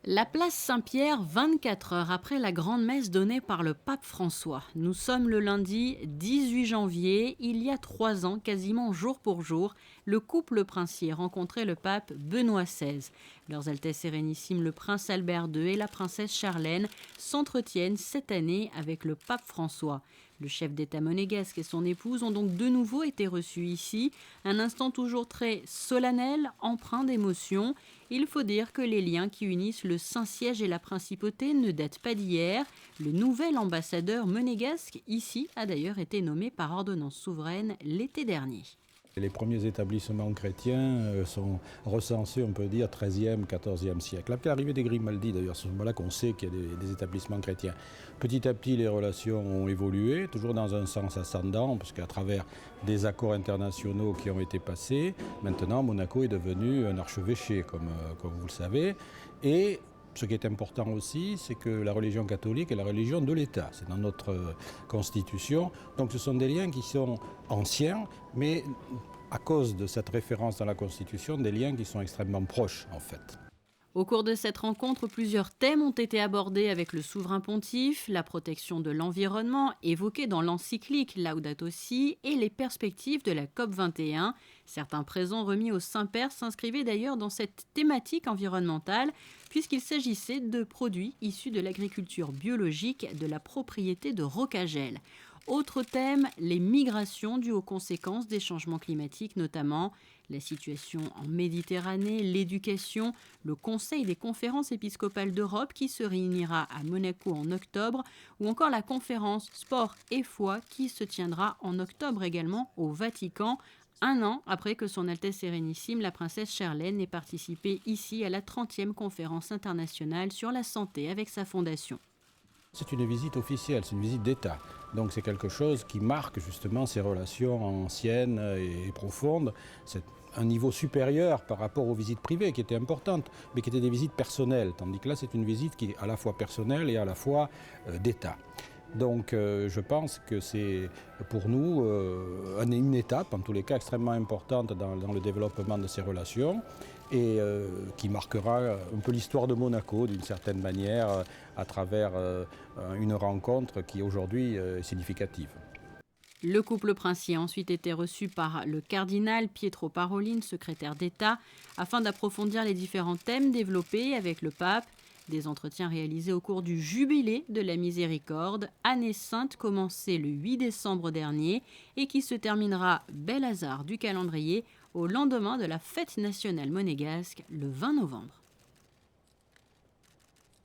La place Saint-Pierre, 24 heures après la grande messe donnée par le pape François. Nous sommes le lundi 18 janvier. Il y a 3 ans, quasiment jour pour jour, le couple princier rencontrait le pape Benoît XVI. Leurs Altesses Sérénissimes, le prince Albert II et la princesse Charlène, s'entretiennent cette année avec le pape François. Le chef d'État monégasque et son épouse ont donc de nouveau été reçus ici. Un instant toujours très solennel, empreint d'émotion. Il faut dire que les liens qui unissent le Saint-Siège et la Principauté ne datent pas d'hier. Le nouvel ambassadeur monégasque ici a d'ailleurs été nommé par ordonnance souveraine l'été dernier. Les premiers établissements chrétiens sont recensés, on peut dire, 13e, 14e siècle. Après l'arrivée des Grimaldi, d'ailleurs, c'est à ce moment-là qu'on sait qu'il y a des établissements chrétiens. Petit à petit, les relations ont évolué, toujours dans un sens ascendant, parce qu'à travers des accords internationaux qui ont été passés, maintenant Monaco est devenu un archevêché, comme vous le savez. Et ce qui est important aussi, c'est que la religion catholique est la religion de l'État. C'est dans notre constitution. Donc ce sont des liens qui sont anciens, mais à cause de cette référence dans la constitution, des liens qui sont extrêmement proches en fait. Au cours de cette rencontre, plusieurs thèmes ont été abordés avec le souverain pontife, la protection de l'environnement, évoquée dans l'encyclique Laudato Si, et les perspectives de la COP21. Certains présents remis au Saint-Père s'inscrivaient d'ailleurs dans cette thématique environnementale, puisqu'il s'agissait de produits issus de l'agriculture biologique de la propriété de Rocagel. Autre thème, les migrations dues aux conséquences des changements climatiques, notamment la situation en Méditerranée, l'éducation, le Conseil des conférences épiscopales d'Europe qui se réunira à Monaco en octobre, ou encore la conférence Sport et foi qui se tiendra en octobre également au Vatican, un an après que son Altesse Sérénissime, la princesse Charlène, ait participé ici à la 30e conférence internationale sur la santé avec sa fondation. C'est une visite officielle, c'est une visite d'État. Donc c'est quelque chose qui marque justement ces relations anciennes et profondes. C'est un niveau supérieur par rapport aux visites privées qui étaient importantes, mais qui étaient des visites personnelles. Tandis que là, c'est une visite qui est à la fois personnelle et à la fois d'État. Donc je pense que c'est pour nous une étape, en tous les cas extrêmement importante dans le développement de ces relations et qui marquera un peu l'histoire de Monaco d'une certaine manière à travers une rencontre qui aujourd'hui est significative. Le couple princier a ensuite été reçu par le cardinal Pietro Parolin, secrétaire d'État, afin d'approfondir les différents thèmes développés avec le pape. Des entretiens réalisés au cours du Jubilé de la Miséricorde, année sainte commencée le 8 décembre dernier et qui se terminera, bel hasard du calendrier, au lendemain de la fête nationale monégasque le 20 novembre.